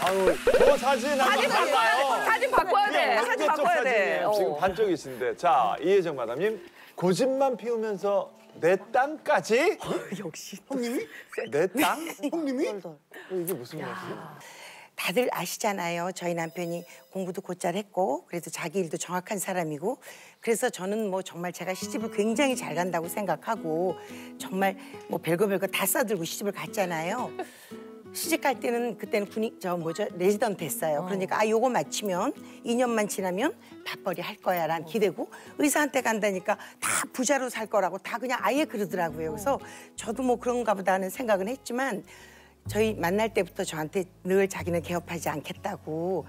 아유, 저 사진 한번 봐봐요. 사진 바꿔야 돼. 사진 바꿔야 돼. 지금 반쪽이신데. 자, 이혜정 마담님. 고집만 피우면서 내 땅까지? 역시. 형님이? 내 땅? 형님이? 이게 무슨 말이에요? 다들 아시잖아요. 저희 남편이 공부도 곧잘 했고 그래도 자기 일도 정확한 사람이고 그래서 저는 뭐 정말 제가 시집을 굉장히 잘 간다고 생각하고 정말 뭐 별거 다 싸들고 시집을 갔잖아요. 시집 갈 때는 그때는 레지던트 했어요. 그러니까 요거 마치면 2년만 지나면 밥벌이 할 거야라는 기대고 의사한테 간다니까 다 부자로 살 거라고 다 그냥 아예 그러더라고요. 그래서 저도 뭐 그런가 보다 하는 생각은 했지만 저희 만날 때부터 저한테 늘 자기는 개업하지 않겠다고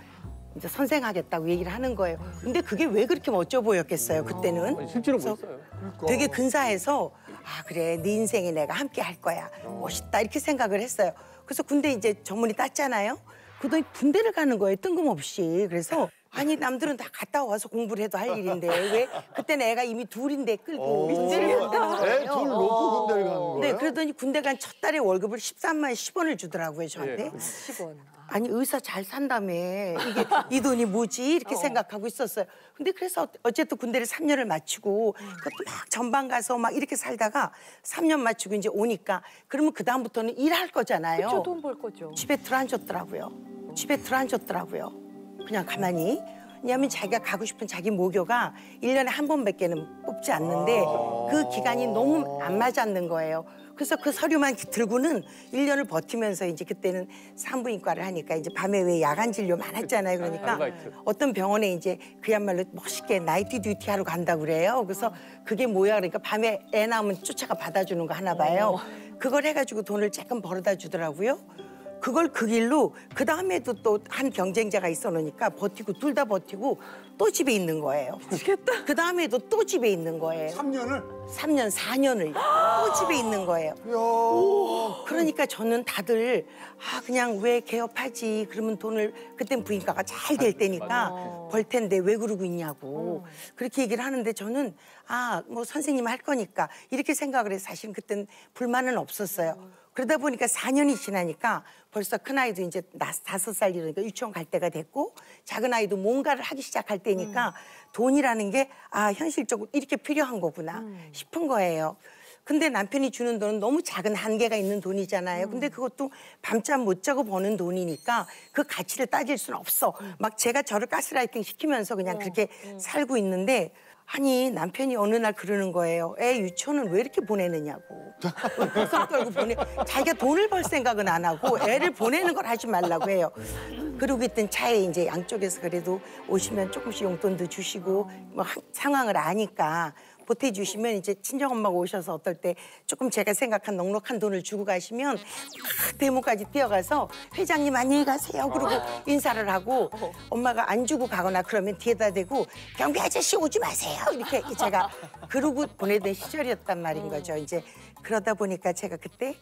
이제 선생하겠다고 얘기를 하는 거예요. 근데 그게 왜 그렇게 멋져 보였겠어요, 그때는. 실제로 멋있어요. 되게 근사해서 아 그래, 네 인생에 내가 함께 할 거야. 멋있다 이렇게 생각을 했어요. 그래서 군대 이제 전문의 땄잖아요. 그러더니 군대를 가는 거예요, 뜬금없이. 그래서 아니 남들은 다 갔다 와서 공부를 해도 할 일인데 왜 그때는 애가 이미 둘인데 끌고 군대를 간다는 거예요. 애 둘 놓고 군대를 가는 거예요? 네, 그러더니 군대 간 첫 달에 월급을 13만 10원을 주더라고요, 저한테. 10원. 아니 의사 잘 산다며 이게 이 돈이 뭐지 이렇게 생각하고 있었어요. 근데 그래서 어쨌든 군대를 3년을 마치고 그것도 막 전방 가서 막 이렇게 살다가 3년 마치고 이제 오니까 그러면 그 다음부터는 일할 거잖아요. 그쵸, 돈 벌 거죠. 집에 들어앉았더라고요. 집에 들어앉았더라고요. 그냥 가만히. 왜냐하면 자기가 가고 싶은 자기 모교가 1년에 한 번밖에는 뽑지 않는데 그 기간이 너무 안 맞았는 거예요. 그래서 그 서류만 들고는 1년을 버티면서 이제 그때는 산부인과를 하니까 이제 밤에 왜 야간 진료 많았잖아요. 그러니까 어떤 병원에 이제 그야말로 멋있게 나이트 듀티 하러 간다고 그래요. 그래서 그게 뭐야 그러니까 밤에 애 낳으면 쫓아가 받아주는 거 하나 봐요. 그걸 해가지고 돈을 조금 벌어다 주더라고요. 그걸 그 길로 그 다음에도 또 한 경쟁자가 있어 놓으니까 버티고 둘 다 버티고 또 집에 있는 거예요. 미치겠다. 그 다음에도 또 집에 있는 거예요. 3년을? 3년, 4년을 또 집에 있는 거예요. 그러니까 저는 다들 그냥 왜 개업하지? 그러면 돈을 그땐 부인과가 잘 될 때니까 벌 텐데 왜 그러고 있냐고 그렇게 얘기를 하는데 저는 뭐 선생님 할 거니까 이렇게 생각을 해서 사실은 그땐 불만은 없었어요. 그러다 보니까 4년이 지나니까 벌써 큰아이도 이제 5살 이러니까 유치원 갈 때가 됐고 작은 아이도 뭔가를 하기 시작할 때니까 돈이라는 게 현실적으로 이렇게 필요한 거구나 싶은 거예요. 근데 남편이 주는 돈은 너무 작은 한계가 있는 돈이잖아요. 근데 그것도 밤잠 못 자고 버는 돈이니까 그 가치를 따질 수는 없어. 막 제가 저를 가스라이팅 시키면서 그냥 그렇게 살고 있는데 아니 남편이 어느 날 그러는 거예요. 애 유치원은 왜 이렇게 보내느냐고. 구석 떨고 자기가 돈을 벌 생각은 안 하고 애를 보내는 걸 하지 말라고 해요. 그러고 있던 차에 이제 양쪽에서 그래도 오시면 조금씩 용돈도 주시고 뭐 상황을 아니까 보태주시면 이제 친정엄마가 오셔서 어떨 때 조금 제가 생각한 넉넉한 돈을 주고 가시면 막 대문까지 뛰어가서 회장님 안녕히 가세요 그러고 인사를 하고 엄마가 안 주고 가거나 그러면 뒤에다 대고 경비 아저씨 오지 마세요 이렇게 제가 그러고 보내던 시절이었단 말인 거죠. 이제 그러다 보니까 제가 그때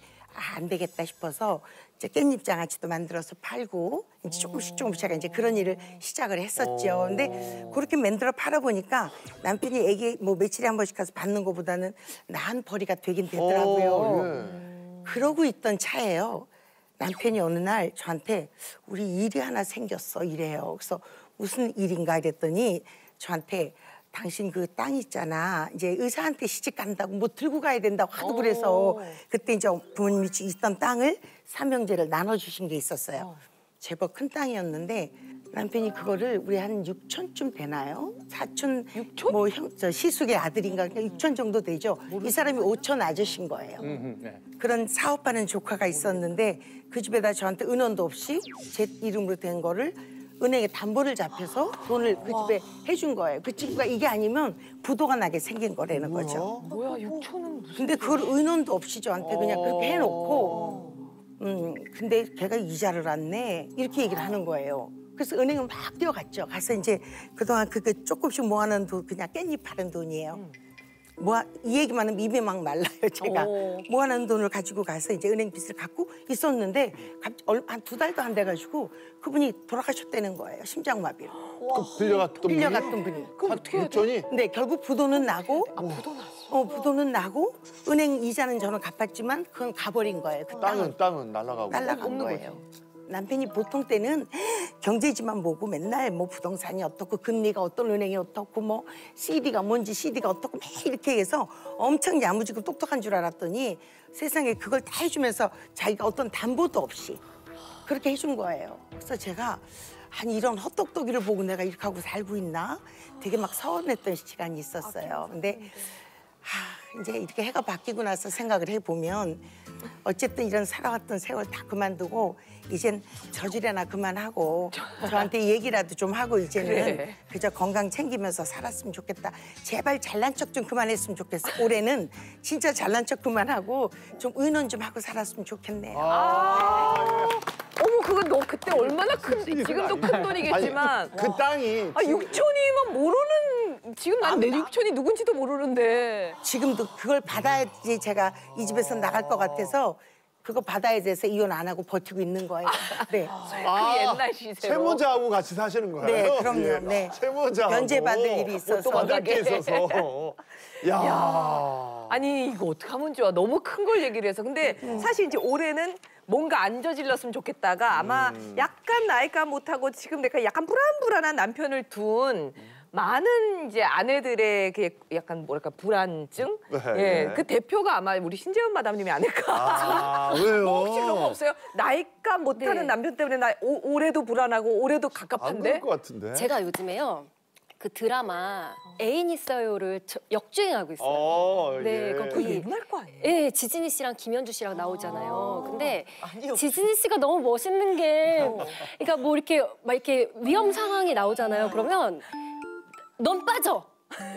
안 되겠다 싶어서 이제 깻잎 장아찌도 만들어서 팔고 이제 조금씩 제가 이제 그런 일을 시작을 했었죠. 근데 그렇게 만들어 팔아보니까 남편이 애기 뭐 며칠에 한 번씩 가서 받는 것보다는 나은 벌이가 되긴 되더라고요. 그러고 있던 차에요. 남편이 어느 날 저한테 우리 일이 하나 생겼어 이래요. 그래서 무슨 일인가 이랬더니 저한테 당신 그 땅 있잖아. 이제 의사한테 시집 간다고 뭐 들고 가야 된다고 하도 그래서 그때 이제 부모님이 있던 땅을 삼형제를 나눠주신 게 있었어요. 제법 큰 땅이었는데 남편이 그거를 우리 한 6천쯤 되나요? 4천? 6천? 뭐 저 시숙의 아들인가 6천 정도 되죠. 이 사람이 5천 아저씨인 거예요. 그런 사업하는 조카가 있었는데 그 집에다 저한테 은원도 없이 제 이름으로 된 거를 은행에 담보를 잡혀서 돈을 그 집에 해준 거예요. 그 친구가 이게 아니면 부도가 나게 생긴 거라는 거죠. 뭐야 6천은 무슨. 근데 그걸 은원도 없이 저한테 그냥 그렇게 해놓고 근데 걔가 이자를 안 내 이렇게 얘기를 하는 거예요. 그래서 은행을 막 뛰어갔죠. 가서 이제 그동안 그게 조금씩 모아놓은 돈 그냥 깻잎 파는 돈이에요. 이 얘기만 하면 입이 막 말라요, 제가. 모아놓은 돈을 가지고 가서 이제 은행 빚을 갖고 있었는데 한 2달도 안 돼가지고 그분이 돌아가셨다는 거예요, 심장마비로. 빌려갔던 분이. 그럼 어떻게 해야 돼? 네, 결국 부도는 나고. 부도 났어. 부도는 나고 은행 이자는 저는 갚았지만 그건 가버린 거예요. 그 땅은 날아가고. 날아간 거예요. 남편이 보통 때는 경제지만 보고 맨날 뭐 부동산이 어떻고 금리가 어떤 은행이 어떻고 뭐 CD가 뭔지 CD가 어떻고 막 이렇게 해서 엄청 야무지고 똑똑한 줄 알았더니 세상에 그걸 다 해주면서 자기가 어떤 담보도 없이 그렇게 해준 거예요. 그래서 제가 아니 이런 헛똑똑이를 보고 내가 이렇게 하고 살고 있나? 되게 막 서운했던 시간이 있었어요. 근데 이제 이렇게 해가 바뀌고 나서 생각을 해보면 어쨌든 이런 살아왔던 세월 다 그만두고 이젠 저질이나 그만하고 저한테 얘기라도 좀 하고 이제는 그래. 그저 건강 챙기면서 살았으면 좋겠다. 제발 잘난 척 좀 그만했으면 좋겠어. 올해는 진짜 잘난 척 그만하고 좀 의논 좀 하고 살았으면 좋겠네요. 어머 그거 너 그때 얼마나 큰 지금도 큰 돈이겠지만 그 땅이 6천이면 모르는 지금 난 내 6천이 누군지도 모르는데 지금도 그걸 받아야지 제가 이 집에서 나갈 것 같아서 그거 받아야 돼서 이혼 안 하고 버티고 있는 거예요. 네. 그 옛날 시세로 채무자하고 같이 사시는 거예요? 네, 그럼요. 예. 네. 채무자하고 변제받을 일이 있어서. 받을 게 있어서. 야. 아니 이거 어떡하면 좋아 너무 큰 걸 얘기를 해서 근데 사실 이제 올해는 뭔가 안 저질렀으면 좋겠다가 아마 약간 나이가 못하고 지금 내가 약간 불안불안한 남편을 둔 많은 이제 아내들의 그 약간 뭐랄까 불안증 네. 예, 그 대표가 아마 우리 신재원 마담님이 아닐까 아, 왜요? 혹시 그런 거 없어요? 나이가 못하는 네. 남편 때문에 나 올해도 불안하고 올해도 안 갑갑한데 그럴 것 같은데. 제가 요즘에요 그 드라마 애인 있어요를 역주행하고 있어요. 네, 예. 그거 그 옛날 거 아니에요? 예, 지진이 씨랑 김현주 씨랑 나오잖아요. 근데 지진이 씨가 너무 멋있는 게, 그러니까 뭐 이렇게 막 이렇게 위험 상황이 나오잖아요. 그러면 넌 빠져.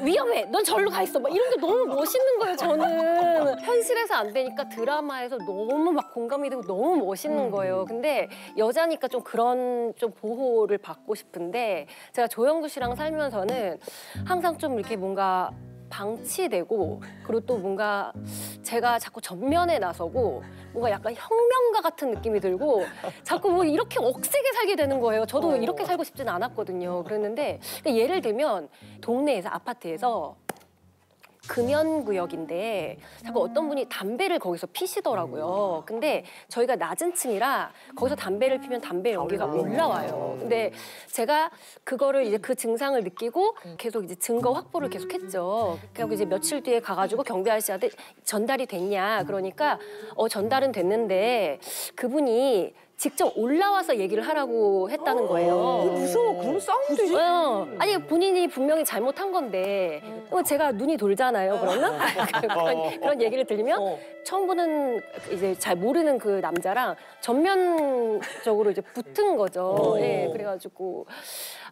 위험해. 넌 절로 가 있어. 막 이런 게 너무 멋있는 거예요. 저는 현실에서 안 되니까 드라마에서 너무 막 공감이 되고 너무 멋있는 거예요. 근데 여자니까 좀 그런 좀 보호를 받고 싶은데 제가 조영구 씨랑 살면서는 항상 좀 이렇게 뭔가 방치되고 그리고 또 뭔가 제가 자꾸 전면에 나서고 뭔가 약간 혁명가 같은 느낌이 들고 자꾸 뭐 이렇게 억세게 살게 되는 거예요. 저도 이렇게 살고 싶지는 않았거든요. 그랬는데 그러니까 예를 들면 동네에서 아파트에서 금연구역인데 자꾸 어떤 분이 담배를 거기서 피시더라고요. 근데 저희가 낮은 층이라 거기서 담배를 피면 담배 연기가 올라와요. 근데 제가 그거를 이제 그 증상을 느끼고 계속 이제 증거 확보를 계속했죠. 그리고 이제 며칠 뒤에 가가지고 경비 아저씨한테 전달이 됐냐 그러니까 전달은 됐는데 그분이 직접 올라와서 얘기를 하라고 했다는 거예요. 무서워 그럼 싸우면 되지 아니 본인이 분명히 잘못한 건데 제가 눈이 돌잖아요. 그러면 그런 얘기를 들리면 처음 보는 이제 잘 모르는 그 남자랑 전면적으로 이제 붙은 거죠. 네, 그래가지고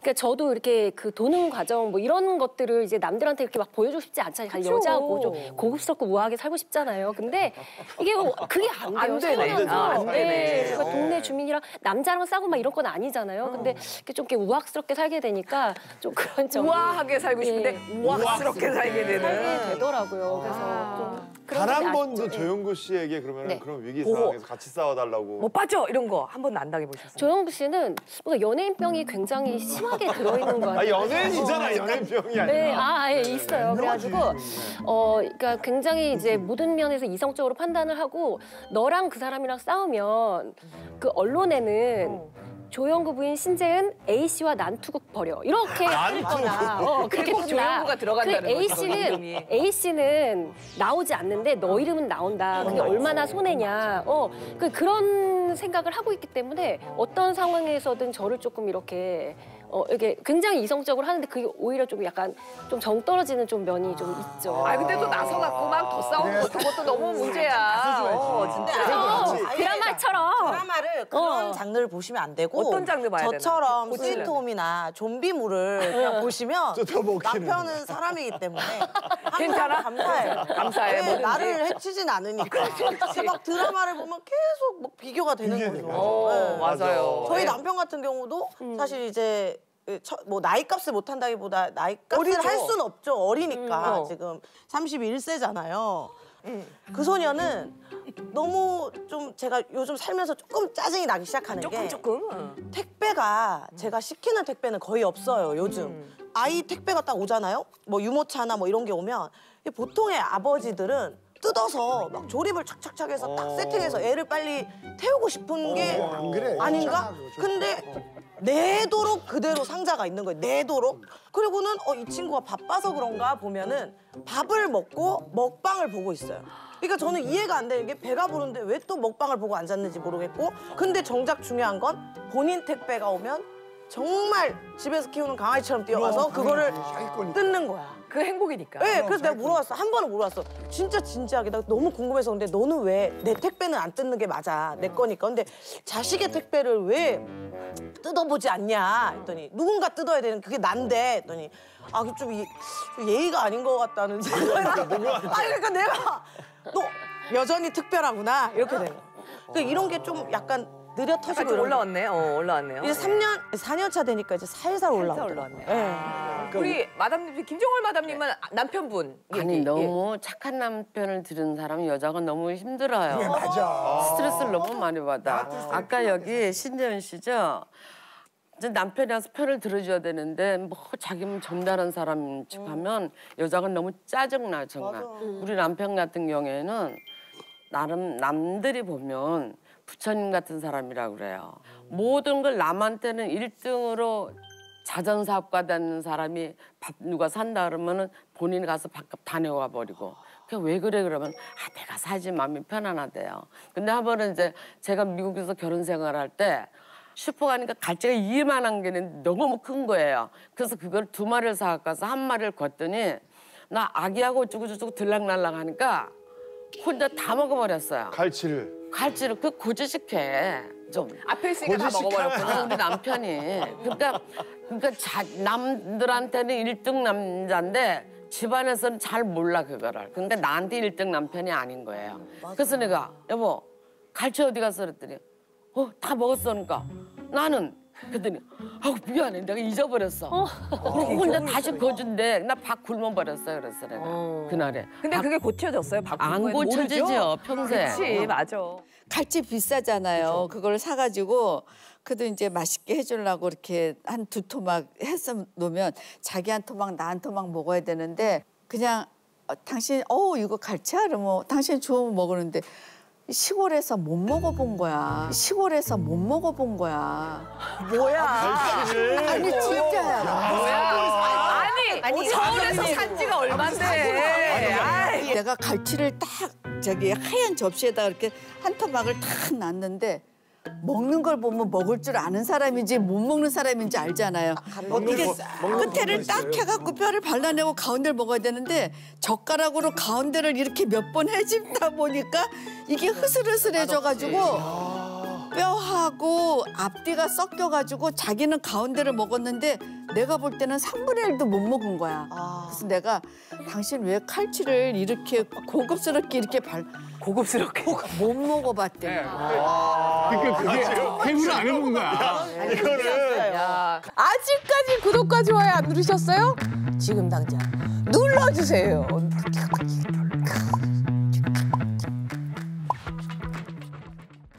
그러니까 저도 이렇게 그 도는 과정 뭐 이런 것들을 이제 남들한테 이렇게 막 보여주고 싶지 않잖아요. 그쵸. 여자하고 좀 고급스럽고 우아하게 살고 싶잖아요. 근데 이게 그게 안 돼요. 안 되네. 살면서. 안 되네. 네, 그러니까 동네 주민이랑 남자랑 싸고 막 이런 건 아니잖아요. 근데 이렇게 좀 이렇게 우악스럽게 살게 되니까 좀 그런 점 우아하게 살고 싶은데 우악스럽게 살게 되는 살게 되더라고요. 그래서 좀 그런 단 한 점이 번도 아쉽죠. 조영구 씨에게 그러면 네. 그런 위기 보호. 상황에서 같이 싸워달라고. 뭐 빠져 이런 거 한 번도 안 당해보셨어요? 조영구 씨는 뭔가 연예인병이 굉장히 심하게 들어있는 것 아, 같아요. 연예인이잖아, 연예인병이 아니라. 네, 예, 있어요. 그래가지고, 그러니까 굉장히 이제 모든 면에서 이성적으로 판단을 하고, 너랑 그 사람이랑 싸우면 그 언론에는 조영구 부인 신재은 A 씨와 난투극 벌여 이렇게 했거나 그렇게 꼭 뜬다. 조영구가 들어간다는 그 A 거죠, 씨는 이름이. A 씨는 나오지 않는데 너 이름은 나온다. 그게 얼마나 손해냐. 그런 생각을 하고 있기 때문에 어떤 상황에서든 저를 조금 이렇게 이게 굉장히 이성적으로 하는데 그게 오히려 좀 약간 좀 정 떨어지는 좀 면이 좀 있죠. 아 근데 또 나서갖고 막 더 싸우는 것도 너무 문제야. 진짜. 드라마처럼. 드라마를 그런 장르를 보시면 안 되고 어떤 장르 봐야 되나? 저처럼 고치려면. 스위트홈이나 좀비물을 그냥 보시면 쫓아먹히는. 남편은 사람이기 때문에 괜찮아? 감사해요. 감사해, 왜 뭐든지. 나를 해치진 않으니까. 근데 막 드라마를 보면 계속 막 비교가 되는 거죠. 네. 맞아요. 저희 남편 같은 경우도 사실 이제 뭐 나이값을 못한다기보다 나이값을 어리죠. 할 수는 없죠. 어리니까 어. 지금 31세잖아요. 그 소녀는 너무 좀 제가 요즘 살면서 조금 짜증이 나기 시작하는 게 조금. 택배가 제가 시키는 택배는 거의 없어요 요즘. 아이 택배가 딱 오잖아요. 뭐 유모차나 뭐 이런 게 오면 보통의 아버지들은 뜯어서 막 조립을 착착착 해서 딱 세팅해서 애를 빨리 태우고 싶은 게 안 그래. 아닌가? 근데 내도록 그대로 상자가 있는 거예요. 내도록. 그리고는 이 친구가 바빠서 그런가 보면은 밥을 먹고 먹방을 보고 있어요. 그러니까 저는 이해가 안 되는 게 배가 부른데 왜 또 먹방을 보고 앉았는지 모르겠고 근데 정작 중요한 건 본인 택배가 오면 정말 집에서 키우는 강아지처럼 뛰어가서 그거를 뜯는 거야. 그 행복이니까. 네, 그래서 내가 물어봤어. 한 번은 물어봤어. 진짜 진지하게. 나 너무 궁금해서. 근데 너는 왜 내 택배는 안 뜯는 게 맞아. 내 거니까. 근데 자식의 택배를 왜 뜯어보지 않냐 했더니 누군가 뜯어야 되는 그게 난데 했더니 좀 예의가 아닌 것 같다는 생각이 그러니까 내가 너 여전히 특별하구나 이렇게 된 거야. 그러니까 이런 게 좀 약간 느려 터지고 좀 이런 올라왔네. 올라왔네요. 이제 4년 차 되니까 이제 살살 올라오더라고요. 올라왔네요. 네. 우리 마담님, 김정월 마담님은 남편분. 아니 너무 착한 남편을 들은 사람은 여자가 너무 힘들어요. 맞아. 스트레스를 너무 많이 받아. 아까 여기 신재현 씨죠? 이제 남편이 와서 편을 들어줘야 되는데 뭐 자기는 정달한 사람 척하면 여자가 너무 짜증나 정말. 우리 남편 같은 경우에는 나름 남들이 보면 부처님 같은 사람이라고 그래요. 모든 걸 남한테는 1등으로 자전사업가 되는 사람이 밥 누가 산다 그러면은 본인이 가서 밥값 다 내와 버리고. 그게 왜 그래 그러면 내가 사지 마음이 편안하대요. 근데 한 번은 이제 제가 미국에서 결혼 생활할 때 슈퍼 가니까 갈치가 이만한 게 너무 큰 거예요. 그래서 그걸 2마리를 사갖고 가서 1마리를 걷더니 나 아기하고 어쩌고저쩌고 들락날락 하니까 혼자 다 먹어버렸어요. 갈치를. 갈치를 그 고지식해 좀. 앞에 있으니까 다 먹어버렸구나. 우리 남편이. 그러니까 남들한테는 1등 남자인데 집안에서는 잘 몰라 그거를. 그러니까 나한테 1등 남편이 아닌 거예요. 그래서 내가 여보 갈치 어디 갔어 그랬더니 다 먹었어 그러니까 나는 그랬더니 미안해 내가 잊어버렸어. 그리고 혼자 다시 거준대. 나 밥 굶어버렸어요 그래서 내가 그날에. 근데 그게 고쳐졌어요? 안 고쳐지죠 평생. 그렇지, 맞아. 갈치 비싸잖아요. 그걸 사가지고 그래도 이제 맛있게 해주려고 이렇게 한 2토막 해서 놓으면 자기 한 토막 나 한 토막 먹어야 되는데 그냥 당신 이거 갈치야? 그러면 당신 좋으면 먹으는데 시골에서 못 먹어본 거야. 시골에서 못 먹어본 거야. 뭐야? 아니 진짜야. 뭐야? 아니 서울에서 산 지가 얼만데. 내가 갈치를 딱 저기 하얀 접시에다가 이렇게 한 토막을 탁 놨는데 먹는 걸 보면 먹을 줄 아는 사람인지 못 먹는 사람인지 알잖아요. 이게 끝에를 딱 해갖고 뼈를 발라내고 가운데를 먹어야 되는데 젓가락으로 가운데를 이렇게 몇 번 해집다 보니까 이게 흐슬흐슬해져가지고 뼈하고 앞뒤가 섞여가지고 자기는 가운데를 먹었는데 내가 볼 때는 3분의 1도 못 먹은 거야. 그래서 내가 당신 왜 칼치를 이렇게 고급스럽게 이렇게 고급스럽게. 못 먹어봤대. 그러니까 그게 해부를 안 해본 거야. 이거는 아직까지 구독과 좋아요 안 누르셨어요? 지금 당장 눌러주세요.